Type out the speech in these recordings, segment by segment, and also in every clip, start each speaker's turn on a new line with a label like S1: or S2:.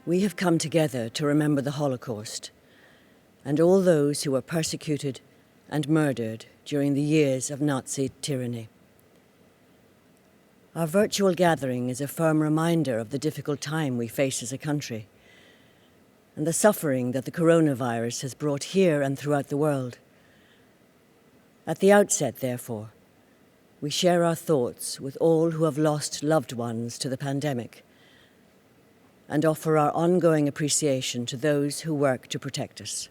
S1: We have come together to remember the Holocaust and all those who were persecuted and murdered during the years of Nazi tyranny. Our virtual gathering is a firm reminder of the difficult time we face as a country and the suffering that the coronavirus has brought here and throughout the world. At the outset, therefore, we share our thoughts with all who have lost loved ones to the pandemic and offer our ongoing appreciation to those who work to protect us.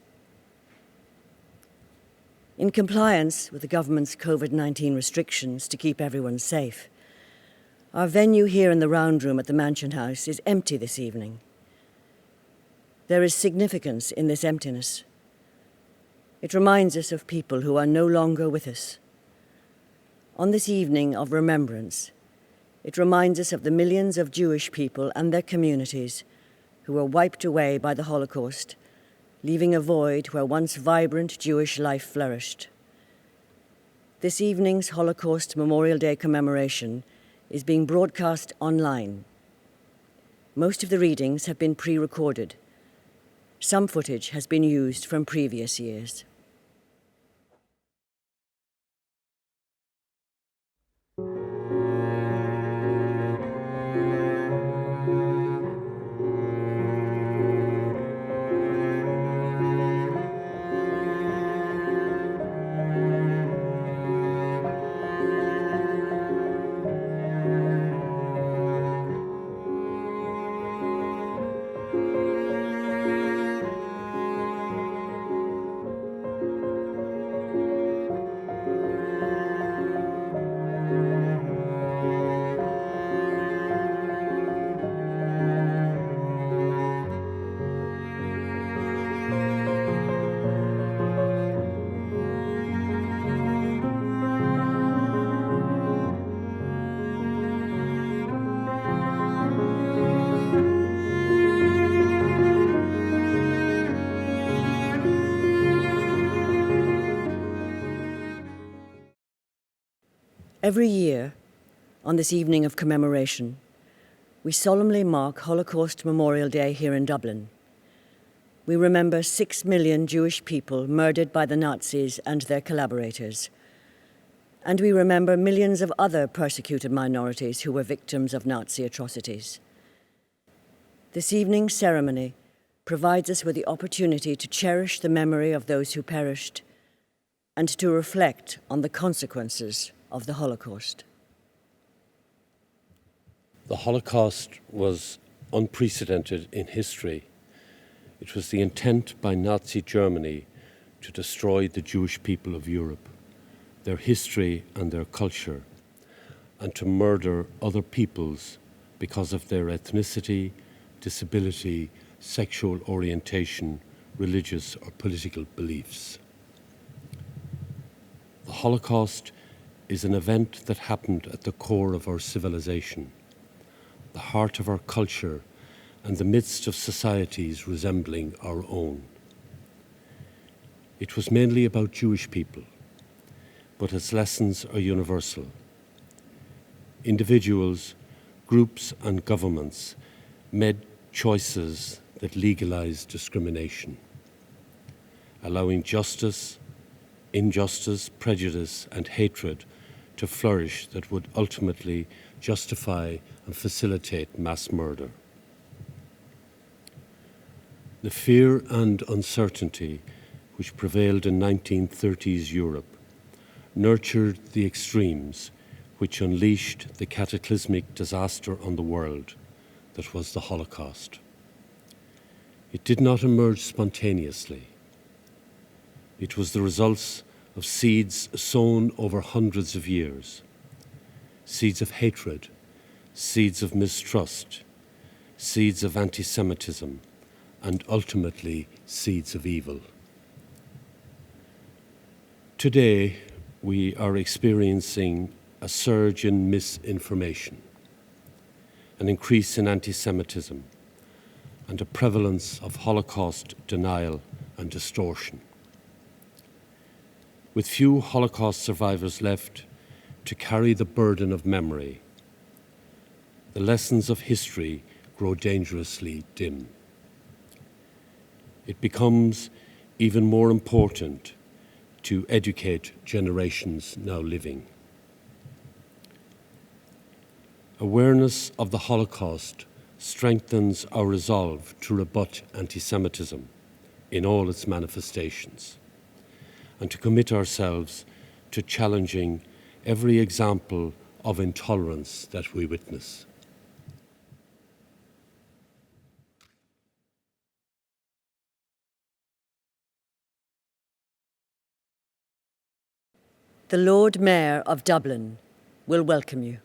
S1: In compliance with the government's COVID-19 restrictions to keep everyone safe, our venue here in the Round Room at the Mansion House is empty this evening. There is significance in this emptiness. It reminds us of people who are no longer with us. On this evening of remembrance, it reminds us of the millions of Jewish people and their communities who were wiped away by the Holocaust, leaving a void where once vibrant Jewish life flourished. This evening's Holocaust Memorial Day commemoration is being broadcast online. Most of the readings have been pre-recorded. Some footage has been used from previous years. Every year, on this evening of commemoration, we solemnly mark Holocaust Memorial Day here in Dublin. We remember 6 million Jewish people murdered by the Nazis and their collaborators. And we remember millions of other persecuted minorities who were victims of Nazi atrocities. This evening's ceremony provides us with the opportunity to cherish the memory of those who perished and to reflect on the consequences of the Holocaust.
S2: The Holocaust was unprecedented in history. It was the intent by Nazi Germany to destroy the Jewish people of Europe, their history and their culture, and to murder other peoples because of their ethnicity, disability, sexual orientation, religious or political beliefs. The Holocaust is an event that happened at the core of our civilization, the heart of our culture, and the midst of societies resembling our own. It was mainly about Jewish people, but its lessons are universal. Individuals, groups, and governments made choices that legalized discrimination, allowing justice, injustice, prejudice, and hatred to flourish that would ultimately justify and facilitate mass murder. The fear and uncertainty which prevailed in 1930s Europe nurtured the extremes which unleashed the cataclysmic disaster on the world that was the Holocaust. It did not emerge spontaneously. It was the results of seeds sown over hundreds of years, seeds of hatred, seeds of mistrust, seeds of anti-Semitism, and ultimately seeds of evil. Today, we are experiencing a surge in misinformation, an increase in anti-Semitism, and a prevalence of Holocaust denial and distortion. With few Holocaust survivors left to carry the burden of memory, the lessons of history grow dangerously dim. it becomes even more important to educate generations now living. Awareness of the Holocaust strengthens our resolve to rebut anti-Semitism in all its manifestations and to commit ourselves to challenging every example of intolerance that we witness.
S1: The Lord Mayor of Dublin will welcome you.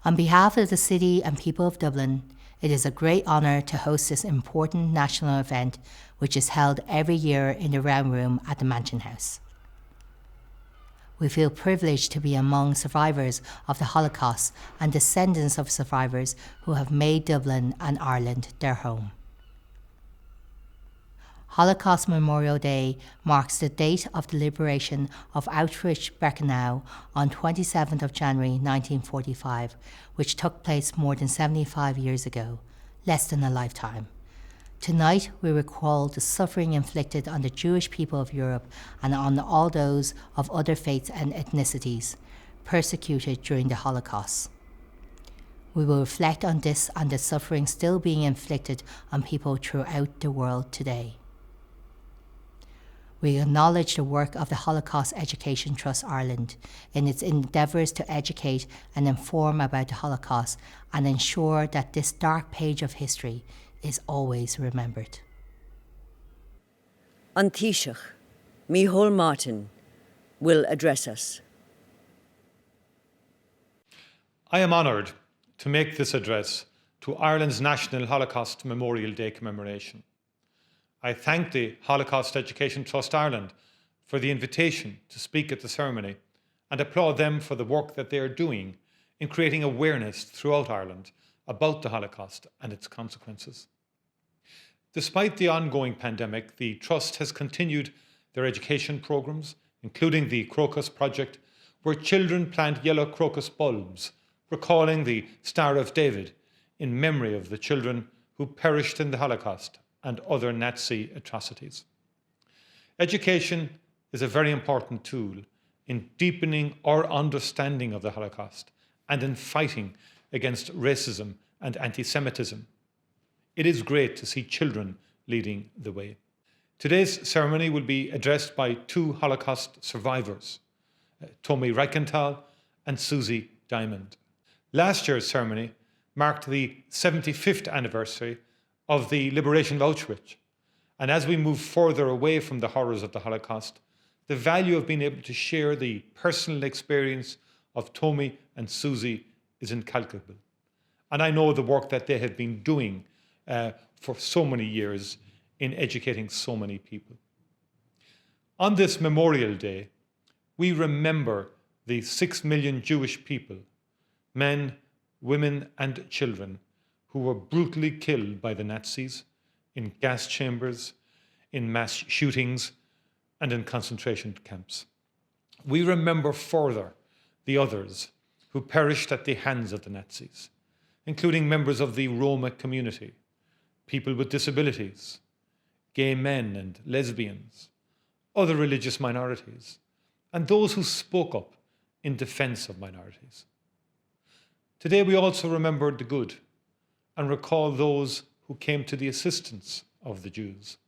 S3: On behalf of the city and people of Dublin, it is a great honour to host this important national event which is held every year in the Round Room at the Mansion House. We feel privileged to be among survivors of the Holocaust and descendants of survivors who have made Dublin and Ireland their home. Holocaust Memorial Day marks the date of the liberation of Auschwitz-Birkenau on 27th of January 1945, which took place more than 75 years ago, less than a lifetime. Tonight, we recall the suffering inflicted on the Jewish people of Europe and on all those of other faiths and ethnicities persecuted during the Holocaust. We will reflect on this and the suffering still being inflicted on people throughout the world today. We acknowledge the work of the Holocaust Education Trust Ireland in its endeavours to educate and inform about the Holocaust and ensure that this dark page of history is always remembered.
S1: An Taoiseach, Micheál Martin, will address us.
S4: I am honoured to make this address to Ireland's National Holocaust Memorial Day commemoration. I thank the Holocaust Education Trust Ireland for the invitation to speak at the ceremony and applaud them for the work that they are doing in creating awareness throughout Ireland about the Holocaust and its consequences. Despite the ongoing pandemic, the Trust has continued their education programmes, including the Crocus Project, where children plant yellow crocus bulbs, recalling the Star of David in memory of the children who perished in the Holocaust and other Nazi atrocities. Education is a very important tool in deepening our understanding of the Holocaust and in fighting against racism and anti-Semitism. It is great to see children leading the way. Today's ceremony will be addressed by two Holocaust survivors, Tommy Reichenthal and Susie Diamond. Last year's ceremony marked the 75th anniversary of the liberation of Auschwitz. And as we move further away from the horrors of the Holocaust, the value of being able to share the personal experience of Tommy and Susie is incalculable. And I know the work that they have been doing for so many years in educating so many people. On this Memorial Day, we remember the 6 million Jewish people, men, women and children, who were brutally killed by the Nazis in gas chambers, in mass shootings, and in concentration camps. We remember further the others who perished at the hands of the Nazis, including members of the Roma community, people with disabilities, gay men and lesbians, other religious minorities, and those who spoke up in defence of minorities. Today we also remember the good and recall those who came to the assistance of the Jews.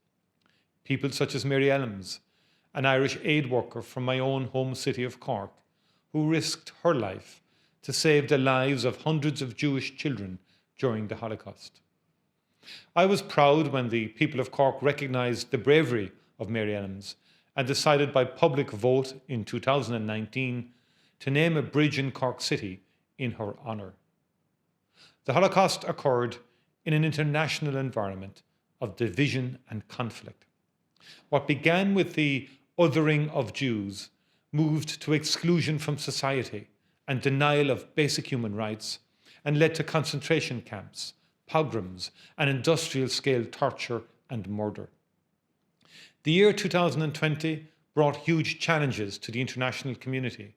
S4: People such as Mary Elms, an Irish aid worker from my own home city of Cork, who risked her life to save the lives of hundreds of Jewish children during the Holocaust. I was proud when the people of Cork recognised the bravery of Mary Elms and decided by public vote in 2019 to name a bridge in Cork City in her honour. The Holocaust occurred in an international environment of division and conflict. What began with the othering of Jews moved to exclusion from society and denial of basic human rights and led to concentration camps, pogroms, and industrial-scale torture and murder. The year 2020 brought huge challenges to the international community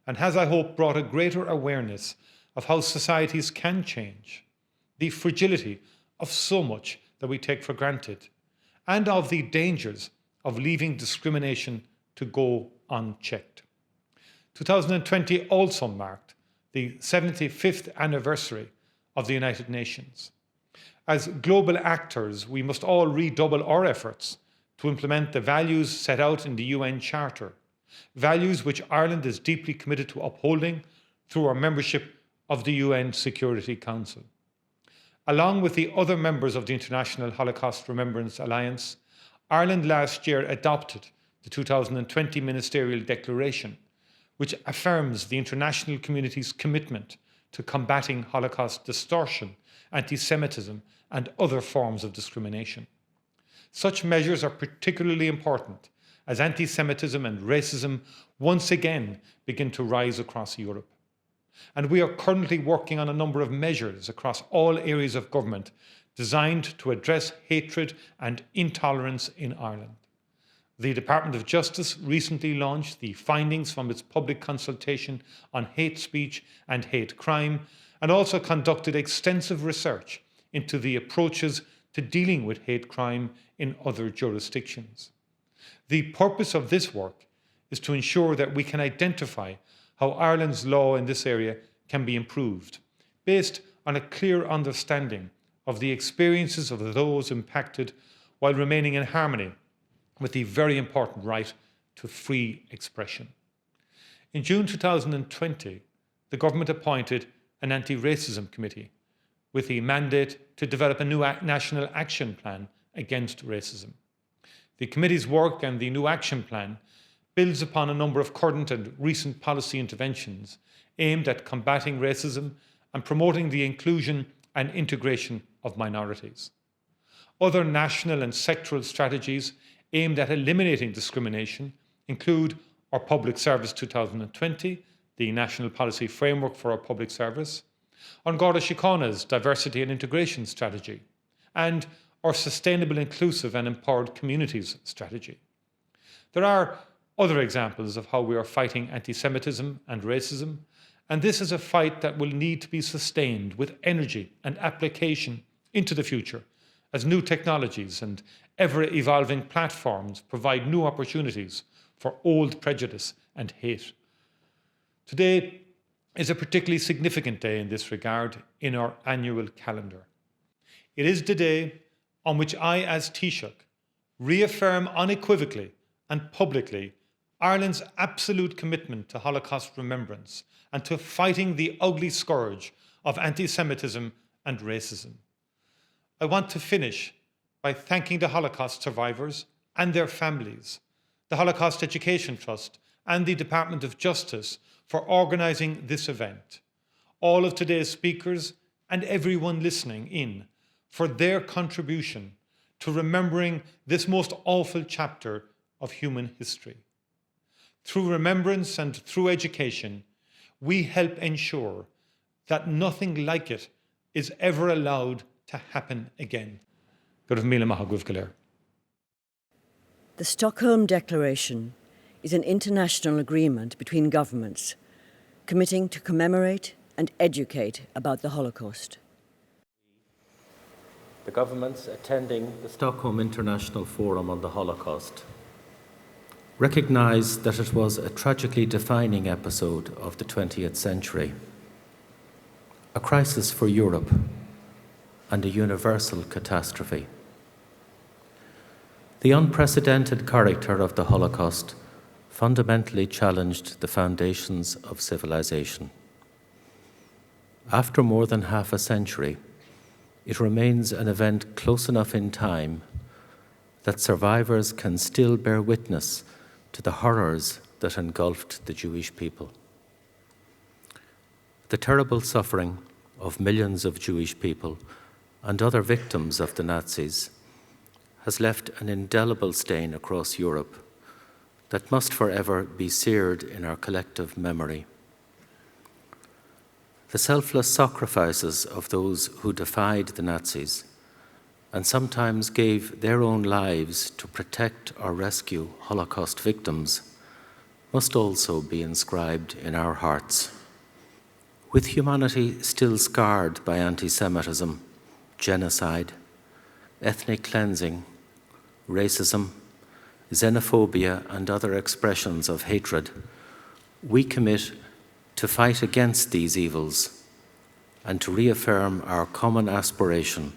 S4: and has, I hope, brought a greater awareness of how societies can change, the fragility of so much that we take for granted, and of the dangers of leaving discrimination to go unchecked. 2020 also marked the 75th anniversary of the United Nations. As global actors, we must all redouble our efforts to implement the values set out in the UN Charter, values which Ireland is deeply committed to upholding through our membership of the UN Security Council. Along with the other members of the International Holocaust Remembrance Alliance, Ireland last year adopted the 2020 Ministerial Declaration, which affirms the international community's commitment to combating Holocaust distortion, anti-Semitism, and other forms of discrimination. Such measures are particularly important as anti-Semitism and racism once again begin to rise across Europe. And we are currently working on a number of measures across all areas of government designed to address hatred and intolerance in Ireland. The Department of Justice recently launched the findings from its public consultation on hate speech and hate crime, and also conducted extensive research into the approaches to dealing with hate crime in other jurisdictions. The purpose of this work is to ensure that we can identify how Ireland's law in this area can be improved, based on a clear understanding of the experiences of those impacted, while remaining in harmony with the very important right to free expression. In June 2020, the government appointed an anti-racism committee with the mandate to develop a new national action plan against racism. The committee's work and the new action plan builds upon a number of current and recent policy interventions aimed at combating racism and promoting the inclusion and integration of minorities. Other national and sectoral strategies aimed at eliminating discrimination include our Public Service 2020, the National Policy Framework for our Public Service, An Garda Síochána's Diversity and Integration Strategy, and our Sustainable, Inclusive and Empowered Communities Strategy. There are other examples of how we are fighting anti-Semitism and racism, and this is a fight that will need to be sustained with energy and application into the future as new technologies and ever-evolving platforms provide new opportunities for old prejudice and hate. Today is a particularly significant day in this regard in our annual calendar. It is the day on which I, as Taoiseach, reaffirm unequivocally and publicly Ireland's absolute commitment to Holocaust remembrance and to fighting the ugly scourge of anti-Semitism and racism. I want to finish by thanking the Holocaust survivors and their families, the Holocaust Education Trust and the Department of Justice for organising this event, all of today's speakers and everyone listening in for their contribution to remembering this most awful chapter of human history. Through remembrance and through education, we help ensure that nothing like it is ever allowed to happen again.
S1: The Stockholm Declaration is an international agreement between governments committing to commemorate and educate about the Holocaust.
S5: The governments attending the Stockholm International Forum on the Holocaust recognise that it was a tragically defining episode of the 20th century, a crisis for Europe and a universal catastrophe. The unprecedented character of the Holocaust fundamentally challenged the foundations of civilization. After more than half a century, it remains an event close enough in time that survivors can still bear witness to the horrors that engulfed the Jewish people. The terrible suffering of millions of Jewish people and other victims of the Nazis has left an indelible stain across Europe that must forever be seared in our collective memory. The selfless sacrifices of those who defied the Nazis and sometimes gave their own lives to protect or rescue Holocaust victims must also be inscribed in our hearts. With humanity still scarred by anti-Semitism, genocide, ethnic cleansing, racism, xenophobia, and other expressions of hatred, we commit to fight against these evils and to reaffirm our common aspiration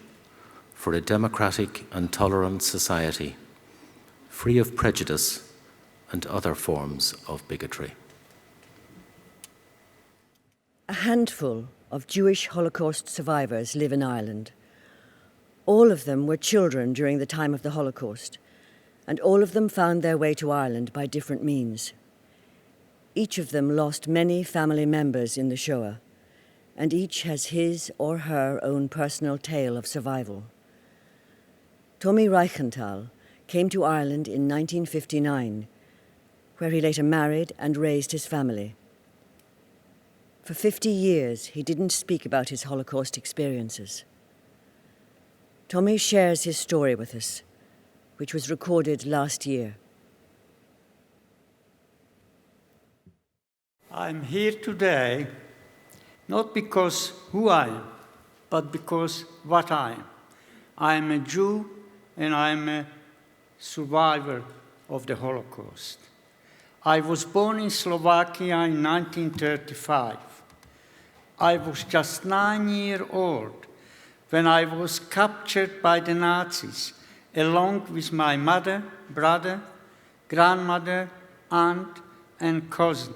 S5: for a democratic and tolerant society, free of prejudice and other forms of bigotry.
S1: A handful of Jewish Holocaust survivors live in Ireland. All of them were children during the time of the Holocaust, and all of them found their way to Ireland by different means. Each of them lost many family members in the Shoah, and each has his or her own personal tale of survival. Tommy Reichenthal came to Ireland in 1959, where he later married and raised his family. For 50 years, he didn't speak about his Holocaust experiences. Tommy shares his story with us, which was recorded last year.
S6: I'm here today not because who I am, but because what I am. I am a Jew and I am a survivor of the Holocaust. I was born in Slovakia in 1935. I was just 9 years old when I was captured by the Nazis, along with my mother, brother, grandmother, aunt, and cousin.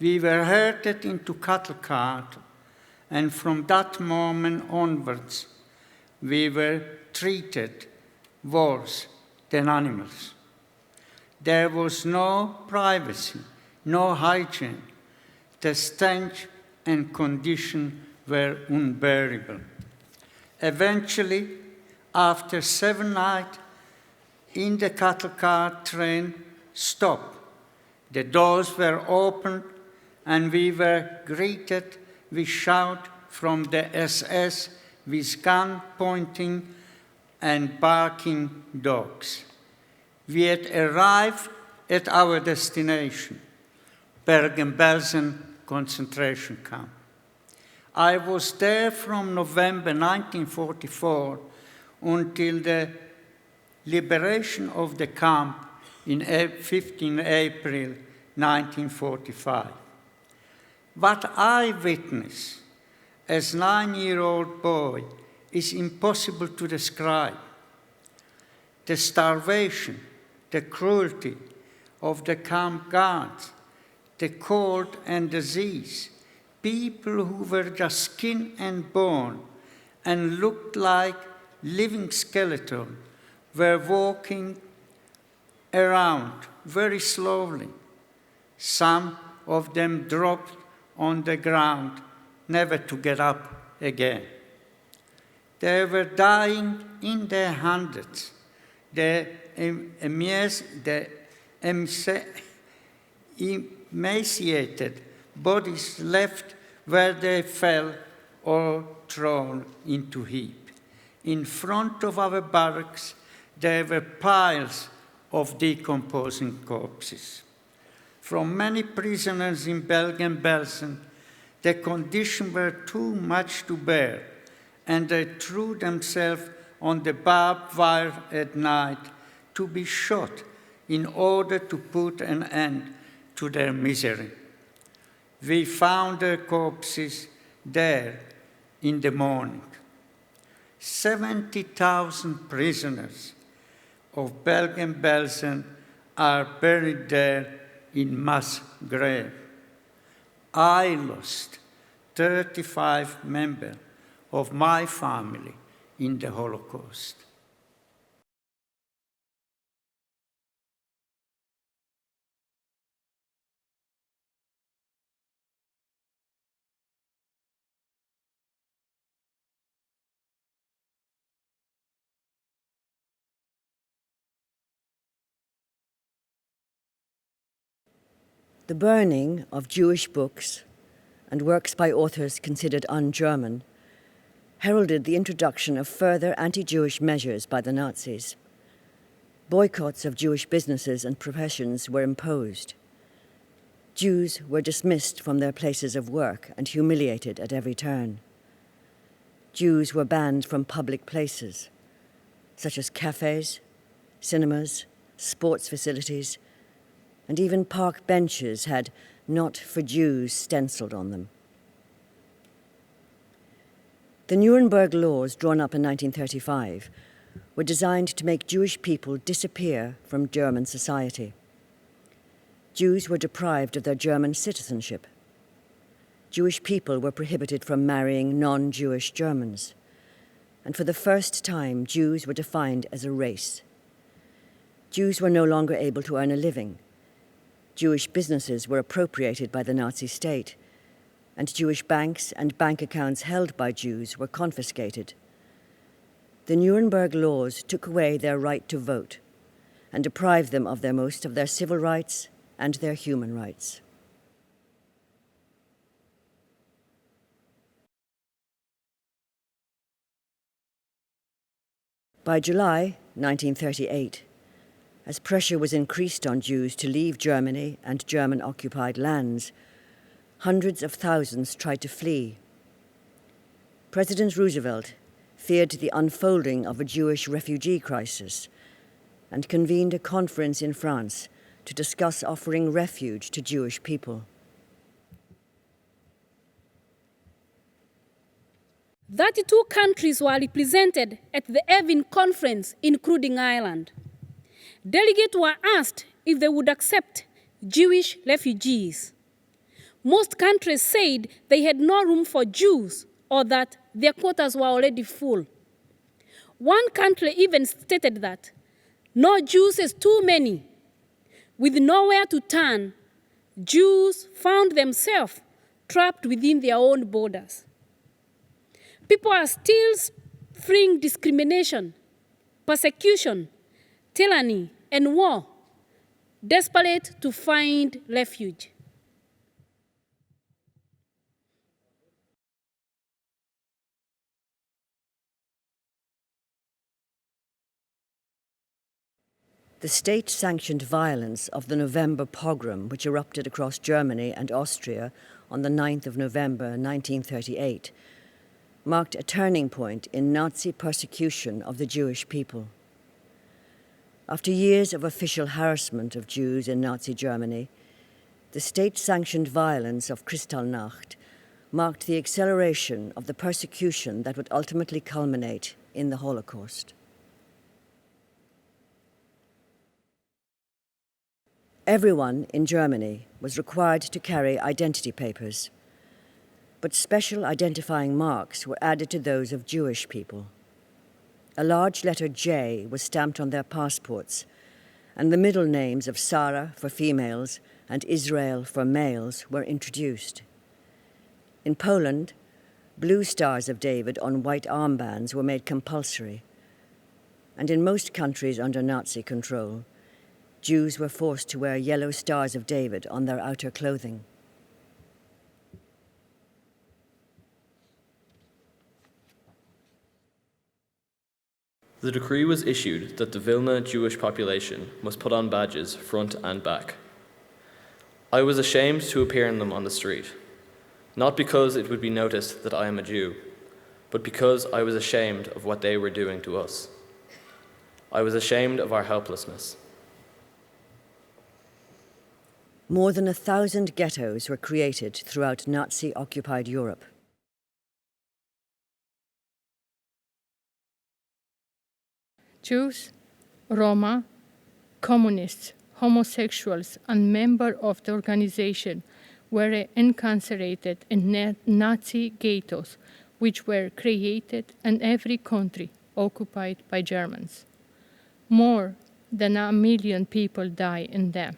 S6: We were herded into cattle cart, and from that moment onwards, we were treated worse than animals. There was no privacy, no hygiene. The stench and condition were unbearable. Eventually, after 7 nights in the cattle cart, train stopped. The doors were opened, and we were greeted with shouts from the SS with gun pointing and barking dogs. We had arrived at our destination, Bergen-Belsen concentration camp. I was there from November 1944 until the liberation of the camp in 15 April 1945. What I witnessed as a 9-year-old boy is impossible to describe. The starvation, the cruelty of the camp guards, the cold and disease, people who were just skin and bone and looked like living skeletons were walking around very slowly. Some of them dropped on the ground, never to get up again. They were dying in their hundreds. The emaciated bodies left where they fell or thrown into heap. In front of our barracks, there were piles of decomposing corpses. From many prisoners in Bergen-Belsen, the conditions were too much to bear, and they threw themselves on the barbed wire at night to be shot in order to put an end to their misery. We found their corpses there in the morning. 70,000 prisoners of Bergen-Belsen are buried there in mass grave. I lost 35 members of my family in the Holocaust.
S1: The burning of Jewish books and works by authors considered un-German heralded the introduction of further anti-Jewish measures by the Nazis. Boycotts of Jewish businesses and professions were imposed. Jews were dismissed from their places of work and humiliated at every turn. Jews were banned from public places. such as cafes, cinemas, sports facilities, and even park benches had "Not for Jews" stenciled on them. The Nuremberg Laws, drawn up in 1935, were designed to make Jewish people disappear from German society. Jews were deprived of their German citizenship. Jewish people were prohibited from marrying non-Jewish Germans. And for the first time, Jews were defined as a race. Jews were no longer able to earn a living. Jewish businesses were appropriated by the Nazi state, and Jewish banks and bank accounts held by Jews were confiscated. The Nuremberg Laws took away their right to vote and deprived them of most of their civil rights and their human rights. By July 1938, as pressure was increased on Jews to leave Germany and German-occupied lands, hundreds of thousands tried to flee. President Roosevelt feared the unfolding of a Jewish refugee crisis and convened a conference in France to discuss offering refuge to Jewish people.
S7: 32 countries were represented at the Evin Conference, including Ireland. Delegates were asked if they would accept Jewish refugees. Most countries said they had no room for Jews or that their quotas were already full. One country even stated that no Jews is too many. With nowhere to turn, Jews found themselves trapped within their own borders. People are still fleeing discrimination, persecution, tyranny, and war, desperate to find refuge.
S1: The state-sanctioned violence of the November pogrom, which erupted across Germany and Austria on the 9th of November 1938, marked a turning point in Nazi persecution of the Jewish people. After years of official harassment of Jews in Nazi Germany, the state-sanctioned violence of Kristallnacht marked the acceleration of the persecution that would ultimately culminate in the Holocaust. Everyone in Germany was required to carry identity papers, but special identifying marks were added to those of Jewish people. A large letter J was stamped on their passports, and the middle names of Sarah for females and Israel for males were introduced. In Poland, blue stars of David on white armbands were made compulsory, and in most countries under Nazi control, Jews were forced to wear yellow stars of David on their outer clothing.
S8: The decree was issued that the Vilna Jewish population must put on badges front and back. I was ashamed to appear in them on the street, not because it would be noticed that I am a Jew, but because I was ashamed of what they were doing to us. I was ashamed of our helplessness.
S1: More than 1,000 ghettos were created throughout Nazi-occupied Europe.
S9: Jews, Roma, communists, homosexuals, and members of the organization were incarcerated in Nazi ghettos, which were created in every country occupied by Germans. More than 1 million people died in them.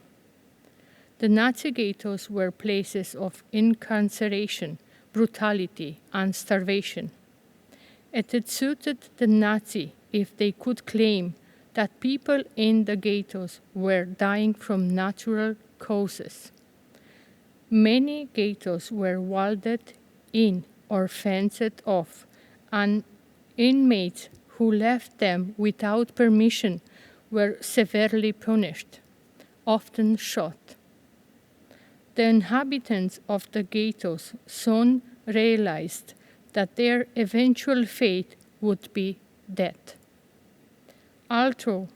S9: The Nazi ghettos were places of incarceration, brutality, and starvation. It had suited the Nazi if they could claim that people in the ghettos were dying from natural causes. Many ghettos were walled in or fenced off, and inmates who left them without permission were severely punished, often shot. The inhabitants of the ghettos soon realized that their eventual fate would be death. although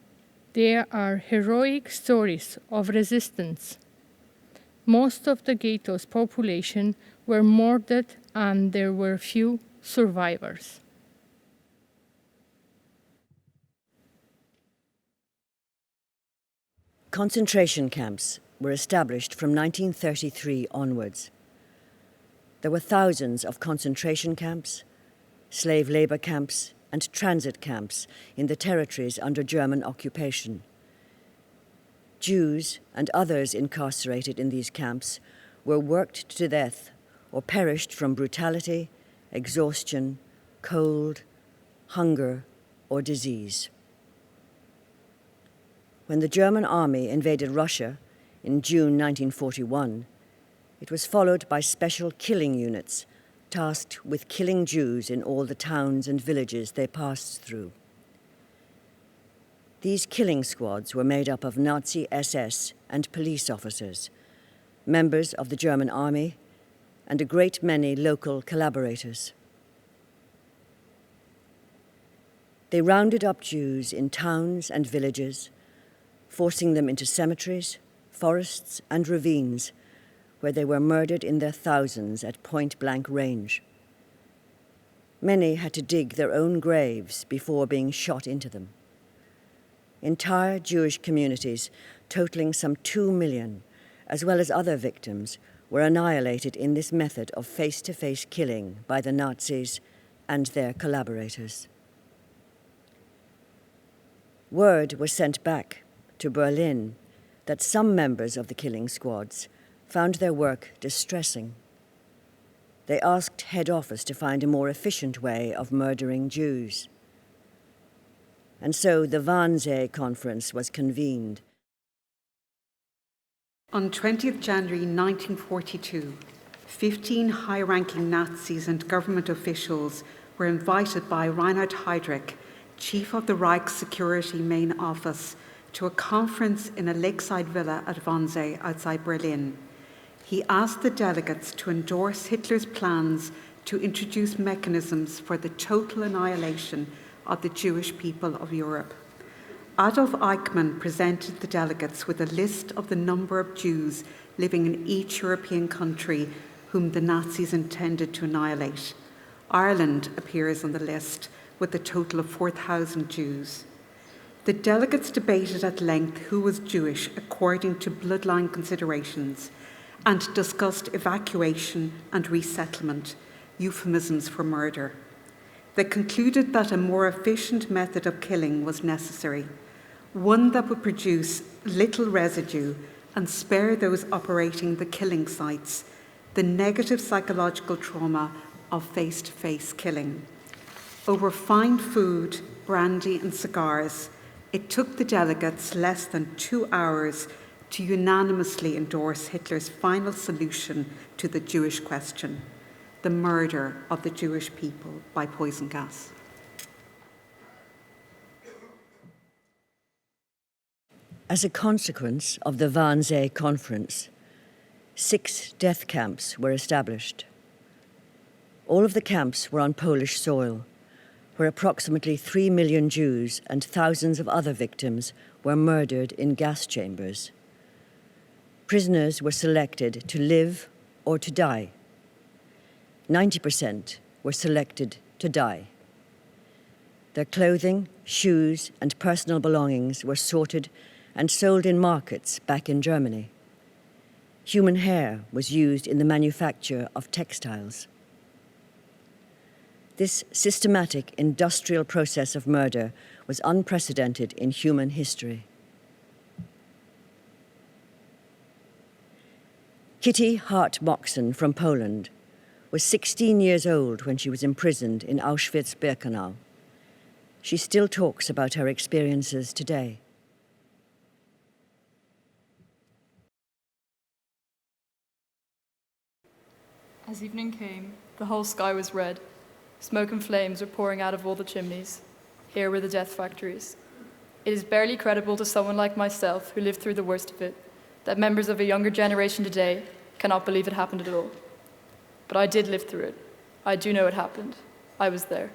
S9: there are heroic stories of resistance, most of the ghetto's population were murdered and there were few survivors.
S1: Concentration camps were established from 1933 onwards. There were thousands of concentration camps, slave labor camps, and transit camps in the territories under German occupation. Jews and others incarcerated in these camps were worked to death or perished from brutality, exhaustion, cold, hunger, or disease. When the German army invaded Russia in June 1941, it was followed by special killing units tasked with killing Jews in all the towns and villages they passed through. These killing squads were made up of Nazi SS and police officers, members of the German army, and a great many local collaborators. They rounded up Jews in towns and villages, forcing them into cemeteries, forests, and ravines, where they were murdered in their thousands at point-blank range. Many had to dig their own graves before being shot into them. Entire Jewish communities, totaling some 2 million, as well as other victims, were annihilated in this method of face-to-face killing by the Nazis and their collaborators. Word was sent back to Berlin that some members of the killing squads found their work distressing. They asked head office to find a more efficient way of murdering Jews. And so the Wannsee Conference was convened.
S10: On 20th January 1942, 15 high-ranking Nazis and government officials were invited by Reinhard Heydrich, chief of the Reich Security Main Office, to a conference in a lakeside villa at Wannsee outside Berlin. He asked the delegates to endorse Hitler's plans to introduce mechanisms for the total annihilation of the Jewish people of Europe. Adolf Eichmann presented the delegates with a list of the number of Jews living in each European country whom the Nazis intended to annihilate. Ireland appears on the list with a total of 4,000 Jews. The delegates debated at length who was Jewish according to bloodline considerations, and discussed evacuation and resettlement, euphemisms for murder. They concluded that a more efficient method of killing was necessary, one that would produce little residue and spare those operating the killing sites the negative psychological trauma of face-to-face killing. Over fine food, brandy and cigars, it took the delegates less than 2 hours to unanimously endorse Hitler's final solution to the Jewish question, the murder of the Jewish people by poison gas.
S1: As a consequence of the Wannsee Conference, 6 death camps were established. All of the camps were on Polish soil, where approximately 3 million Jews and thousands of other victims were murdered in gas chambers. Prisoners were selected to live or to die. 90% were selected to die. Their clothing, shoes, and personal belongings were sorted and sold in markets back in Germany. Human hair was used in the manufacture of textiles. This systematic industrial process of murder was unprecedented in human history. Kitty Hart-Moxon from Poland was 16 years old when she was imprisoned in Auschwitz-Birkenau. She still talks about her experiences today.
S11: As evening came, the whole sky was red. Smoke and flames were pouring out of all the chimneys. Here were the death factories. It is barely credible to someone like myself, who lived through the worst of it, that members of a younger generation today cannot believe it happened at all. But I did live through it. I do know it happened. I was there.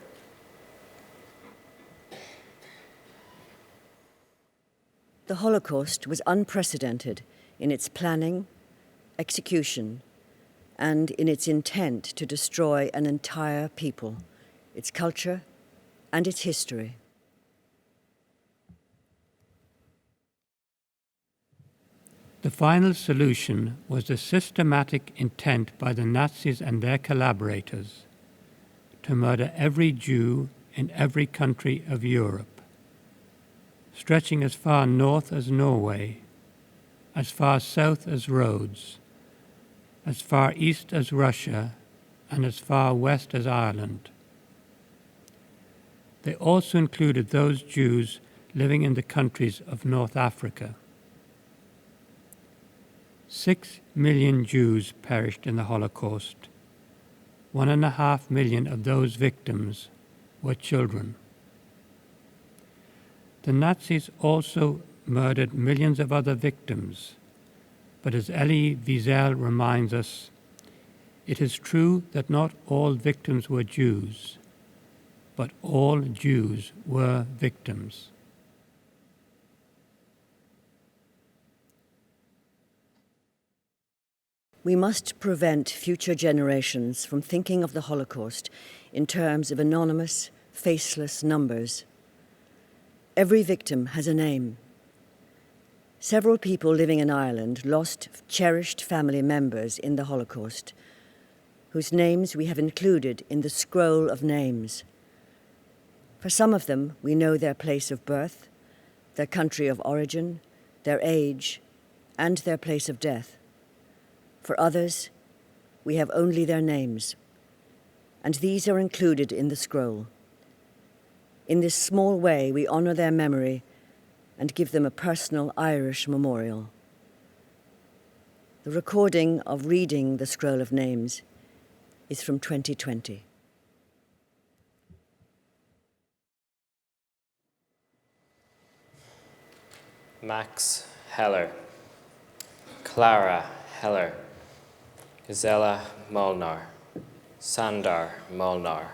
S1: The Holocaust was unprecedented in its planning, execution, and in its intent to destroy an entire people, its culture, and its history.
S12: The final solution was the systematic intent by the Nazis and their collaborators to murder every Jew in every country of Europe, stretching as far north as Norway, as far south as Rhodes, as far east as Russia, and as far west as Ireland. They also included those Jews living in the countries of North Africa. 6 million Jews perished in the Holocaust. 1.5 million of those victims were children. The Nazis also murdered millions of other victims, but as Elie Wiesel reminds us, it is true that not all victims were Jews, but all Jews were victims.
S1: We must prevent future generations from thinking of the Holocaust in terms of anonymous, faceless numbers. Every victim has a name. Several people living in Ireland lost cherished family members in the Holocaust, whose names we have included in the scroll of names. For some of them, we know their place of birth, their country of origin, their age, and their place of death. For others, we have only their names, and these are included in the scroll. In this small way, we honor their memory and give them a personal Irish memorial. The recording of reading the scroll of names is from 2020.
S13: Max Heller, Clara Heller, Gisela Molnar, Sandar Molnar,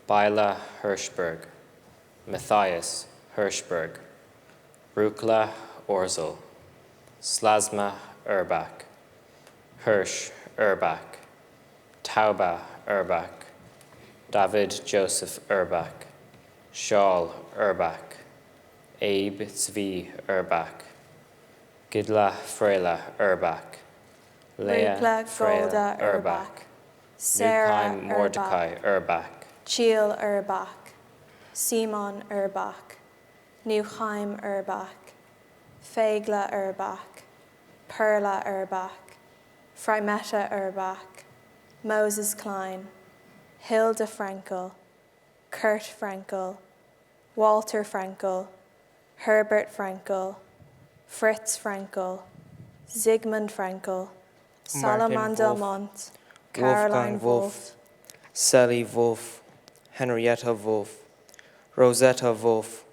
S13: Baila Hirschberg, Matthias Hirschberg, Rukla Orzel, Slasma Urbach, Hirsch Urbach, Tauba Urbach, David Joseph Urbach, Shaul Urbach, Abe Zvi Urbach, Gidla Freyla Urbach, Leah Freyla Urbach,
S14: Sarah
S13: Mordecai Urbach,
S14: Chiel Urbach, Simon Urbach, Neuheim Urbach, Fegla Urbach, Perla Urbach, Freimeta Urbach, Moses Klein, Hilda Frankel, Kurt Frankel, Walter Frankel, Herbert Frankel, Fritz Frankel, Zygmunt Frankel, Solomon Delmont, Caroline Wolf,
S15: Sally Wolf, Henrietta Wolf, Rosetta Wolf,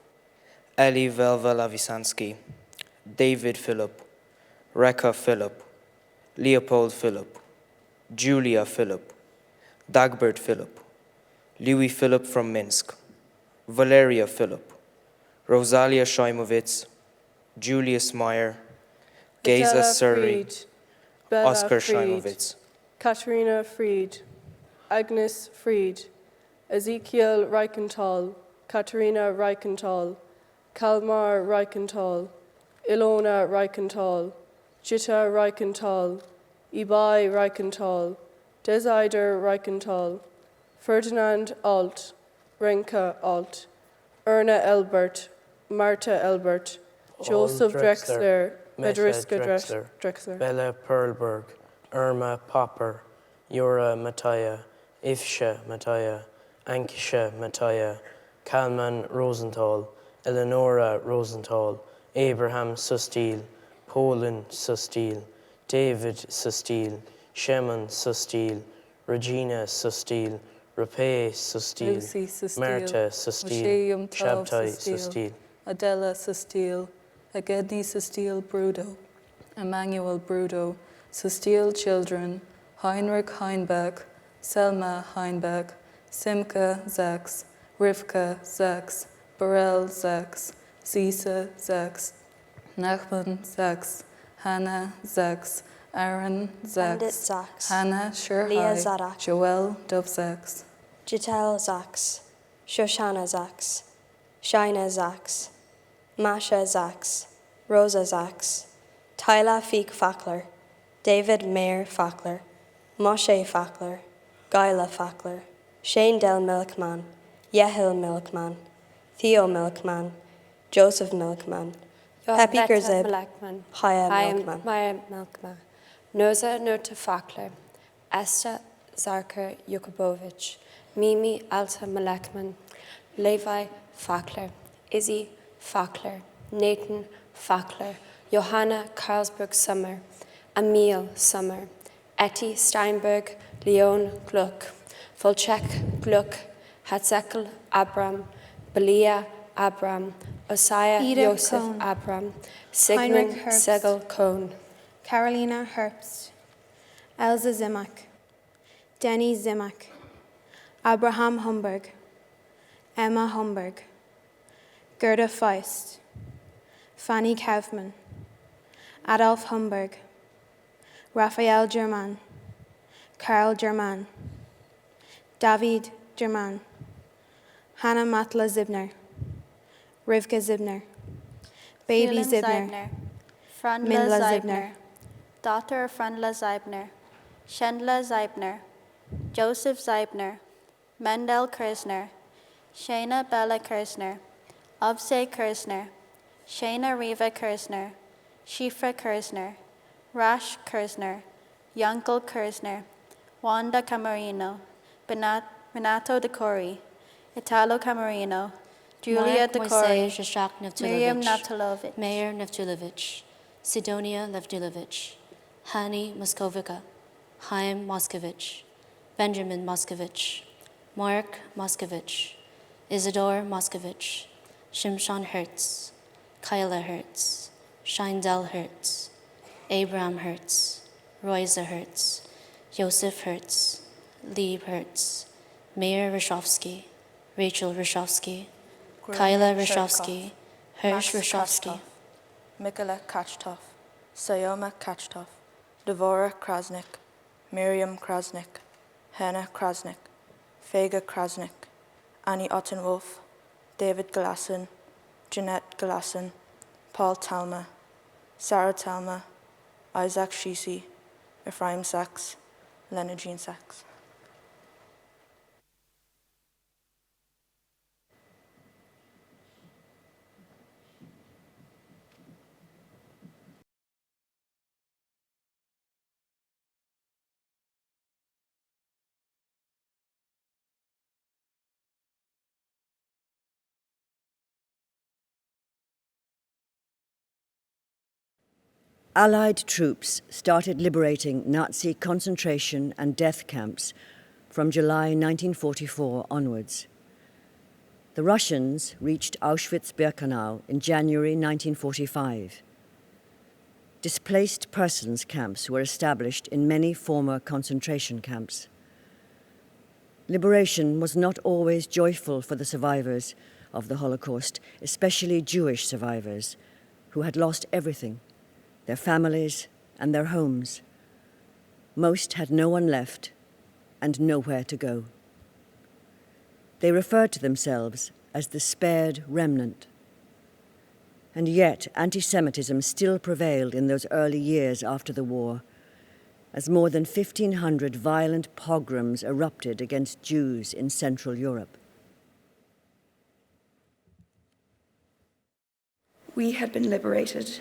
S15: Elie Velva Lavisansky, David Philip, Rekha Philip, Leopold Philip, Julia Philip, Dagbert Philip, Louis Philip from Minsk, Valeria Philip, Rosalia Shaimovitz, Julius Meyer, Geza Suri, Oscar Shaimovitz,
S16: Katerina Fried, Agnes Fried, Ezekiel Reichenthal, Katerina Reichenthal, Kalmar Reichenthal, Ilona Reichenthal, Jutta Reichenthal, Ibai Reichenthal, Desider Reichenthal, Ferdinand Alt, Renka Alt, Erna Elbert, Marta Elbert, Joseph Drexler, Medriska Drexler,
S15: Bella Perlberg, Irma Popper, Yura Mataya, Ifsha Mataya, Ankisha Mataya, Kalman Rosenthal, Eleonora Rosenthal, Abraham Sustil, Poland Sustil, David Sustil, Shemin Sustil, Regina Sustil, Rapé Sustil,
S16: Lucy Sustil,
S15: Marta Sustil, Shabtai Sustil,
S16: Adela Sustil, Agedni Sustil Brudo, Emmanuel Brudo, Sustil children, Heinrich Heinbeck, Selma Heinbeck, Simka Zaks, Rivka Zaks, Burrell Zaks, Zisa Zaks, Nachman, 6, Hannah, 6, Aaron, 6, Hannah,
S17: Leah,
S16: Shirhai,
S17: Zadok,
S16: Joel, Dov, 6,
S17: Jitel, Zax, Shoshana, Zax, Shina, Zax, Masha, Zax, Rosa, Zax, Tyla, Feek, Fackler, David, Mayer, Fackler, Moshe, Fackler, Gyla, Fackler, Shane Del Milkman, Yehil Milkman, Theo Milkman, Joseph Milkman, Pepe Gerzib, Haya Milkman,
S18: Maya Milkman, Noza Nota Fackler, Esther Zarker Yukobovic, Mimi Alta Malekman, Levi Fackler, Izzy Fackler, Nathan Fackler, Johanna Carlsberg Sommer, Emil Sommer, Etty Steinberg, Leon Gluck, Volchek Gluck, Hatzekel Abram, Belia Abram, Osiah
S17: Ida
S18: Joseph
S17: Cohn,
S18: Abram, Sigmund
S17: Heinrich Herbst,
S18: Segel Cohn,
S17: Carolina Herbst, Elza Zimak, Denny Zimak, Abraham Humberg, Emma Humberg, Gerda Feist, Fanny Kaufman, Adolf Humberg, Raphael German, Karl German, David German, Hannah Matla Zibner, Rivka Zibner, Baby
S19: Phelan
S17: Zibner,
S19: Frandla
S17: Mindla
S19: Zeibner,
S17: Zibner,
S19: daughter of Frandla Zeibner, Shendla Zeibner, Joseph Zeibner, Mendel Kirsner, Shana Bella Kirsner, Obse Kirsner, Shana Riva Kirsner, Shifra Kirsner, Rash Kirsner, Yankel Kirsner, Wanda Camarino, Renato DeCori, Italo Camarino, Julia
S20: Mark
S19: DeCori,
S20: Moisei Shishak
S19: Miriam
S20: Navdulovich,
S19: Natalovich,
S20: Meir Navdulovich, Sidonia Navdulovich, Hani Moskovica, Chaim Moskovich, Benjamin Moskovich, Mark Moskovich, Isidore Moskovich, Shimshon Hertz, Kyla Hertz, Shindel Hertz, Abraham Hertz, Roisa Hertz, Joseph Hertz, Lieb Hertz, Meir Rishovsky, Rachel Rishovsky, Kyla Rishovsky, Hirsch Rishovsky,
S21: Mikhaila Kachtov, Sayoma Kachtov, Devora Krasnik, Miriam Krasnik, Hannah Krasnik, Fega Krasnik, Annie Ottenwolf, David Galassin, Jeanette Galassin, Paul Talma, Sarah Talma, Isaac Shisi, Ephraim Sachs, Leonard Jean Sachs.
S1: Allied troops started liberating Nazi concentration and death camps from July 1944 onwards. The Russians reached Auschwitz-Birkenau in January 1945. Displaced persons camps were established in many former concentration camps. Liberation was not always joyful for the survivors of the Holocaust, especially Jewish survivors who had lost everything: their families and their homes. Most had no one left and nowhere to go. They referred to themselves as the spared remnant. And yet, anti-Semitism still prevailed in those early years after the war, as more than 1,500 violent pogroms erupted against Jews in Central Europe.
S22: We had been liberated.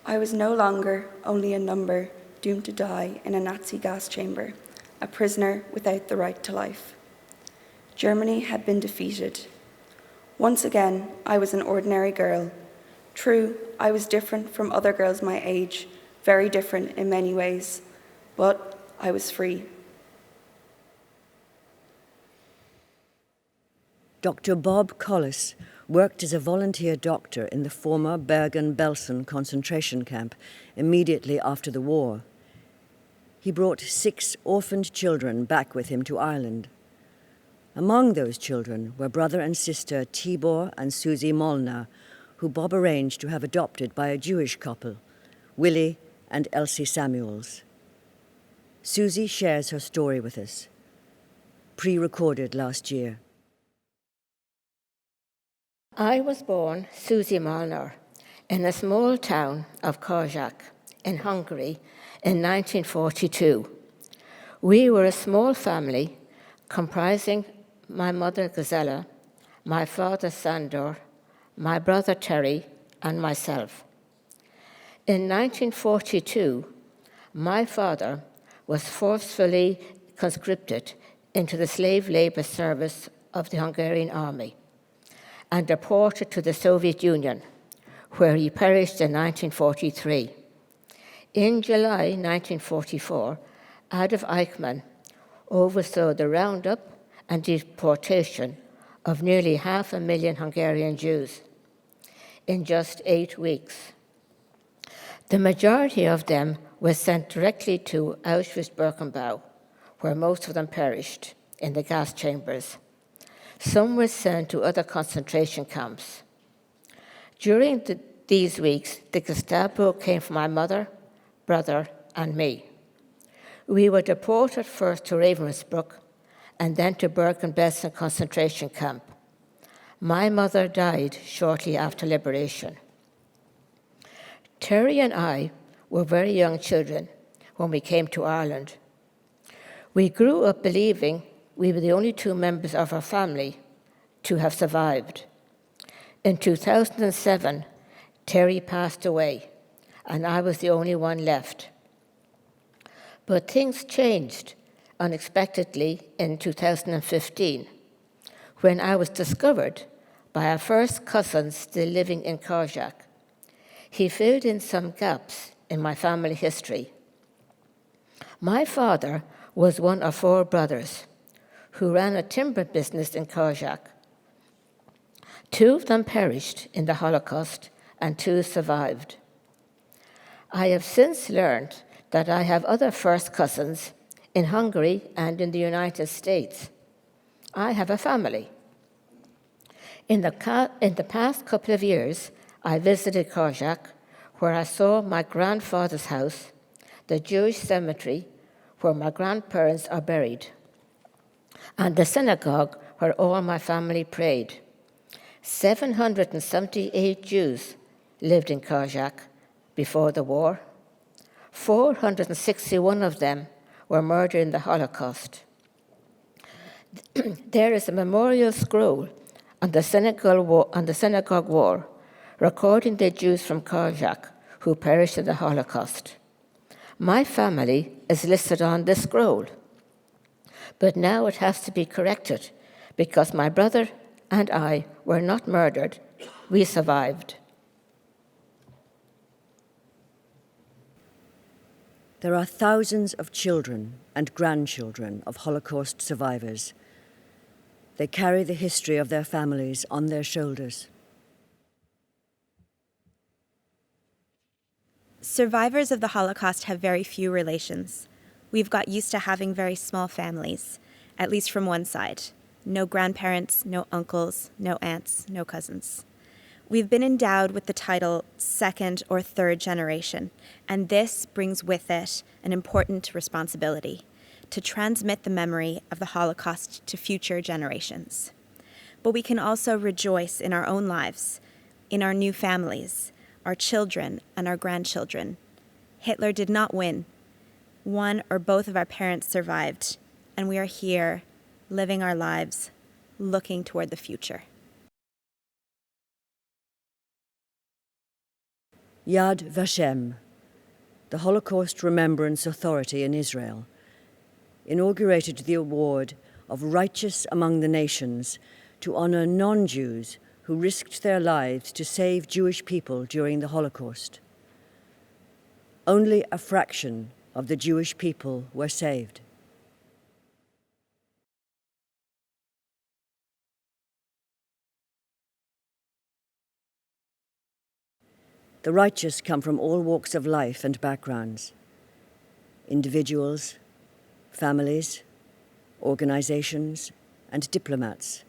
S22: I was no longer only a number doomed to die in a Nazi gas chamber, a prisoner without the right to life. Germany had been defeated. Once again, I was an ordinary girl. True, I was different from other girls my age, very different in many ways, but I was free.
S1: Dr. Bob Collis worked as a volunteer doctor in the former Bergen-Belsen concentration camp immediately after the war. He brought 6 orphaned children back with him to Ireland. Among those children were brother and sister Tibor and Susie Molnar, who Bob arranged to have adopted by a Jewish couple, Willie and Elsie Samuels. Susie shares her story with us, pre-recorded last year.
S2: I was born Susie Molnar in a small town of Kozak in Hungary in 1942. We were a small family comprising my mother Gazella, my father Sandor, my brother Terry, and myself. In 1942, my father was forcefully conscripted into the slave labor service of the Hungarian army and deported to the Soviet Union, where he perished in 1943. In July 1944, Adolf Eichmann oversaw the roundup and deportation of nearly 500,000 Hungarian Jews in just 8 weeks. The majority of them were sent directly to Auschwitz-Birkenau, where most of them perished in the gas chambers. Some were sent to other concentration camps. During these weeks, the Gestapo came for my mother, brother, and me. We were deported first to Ravensbrück and then to Bergen-Belsen concentration camp. My mother died shortly after liberation. Terry and I were very young children when we came to Ireland. We grew up believing we were the only 2 members of our family to have survived. In 2007, Terry passed away, and I was the only one left. But things changed unexpectedly in 2015, when I was discovered by our first cousin still living in Kozak. He filled in some gaps in my family history. My father was one of 4 brothers who ran a timber business in Kozak. 2 of them perished in the Holocaust and 2 survived. I have since learned that I have other first cousins in Hungary and in the United States. I have a family. In the past couple of years, I visited Kozak, where I saw my grandfather's house, the Jewish cemetery where my grandparents are buried, and the synagogue where all my family prayed. 778 Jews lived in Kozak before the war. 461 of them were murdered in the Holocaust. There is a memorial scroll on the synagogue wall recording the Jews from Kozak who perished in the Holocaust. My family is listed on this scroll, but now it has to be corrected because my brother and I were not murdered. We survived.
S1: There are thousands of children and grandchildren of Holocaust survivors. They carry the history of their families on their shoulders.
S3: Survivors of the Holocaust have very few relations. We've got used to having very small families, at least from one side. No grandparents, no uncles, no aunts, no cousins. We've been endowed with the title second or third generation, and this brings with it an important responsibility to transmit the memory of the Holocaust to future generations. But we can also rejoice in our own lives, in our new families, our children and our grandchildren. Hitler did not win. One or both of our parents survived, and we are here, living our lives, looking toward the future.
S1: Yad Vashem, the Holocaust Remembrance Authority in Israel, inaugurated the award of Righteous Among the Nations to honor non-Jews who risked their lives to save Jewish people during the Holocaust. Only a fraction of the Jewish people were saved. The righteous come from all walks of life and backgrounds. Individuals, families, organizations, and diplomats.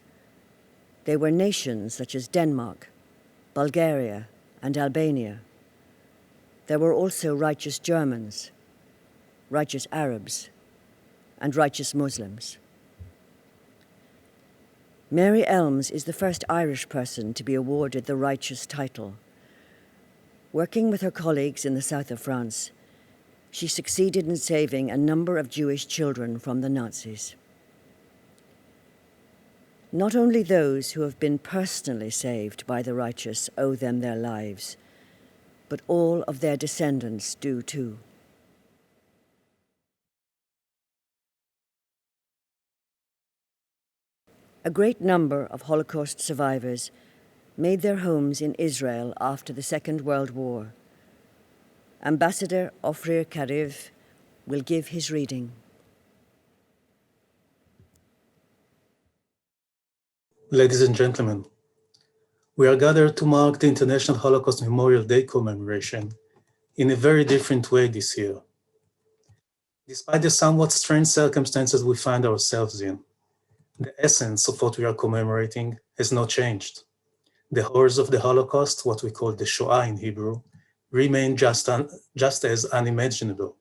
S1: They were nations such as Denmark, Bulgaria, and Albania. There were also righteous Germans, righteous Arabs, and righteous Muslims. Mary Elmes is the first Irish person to be awarded the righteous title. Working with her colleagues in the south of France, she succeeded in saving a number of Jewish children from the Nazis. Not only those who have been personally saved by the righteous owe them their lives, but all of their descendants do too. A great number of Holocaust survivors made their homes in Israel after the Second World War. Ambassador Ofrir Kariv will give his reading.
S4: Ladies and gentlemen, we are gathered to mark the International Holocaust Memorial Day commemoration in a very different way this year. Despite the somewhat strange circumstances we find ourselves in, the essence of what we are commemorating has not changed. The horrors of the Holocaust, what we call the Shoah in Hebrew, remain just as unimaginable.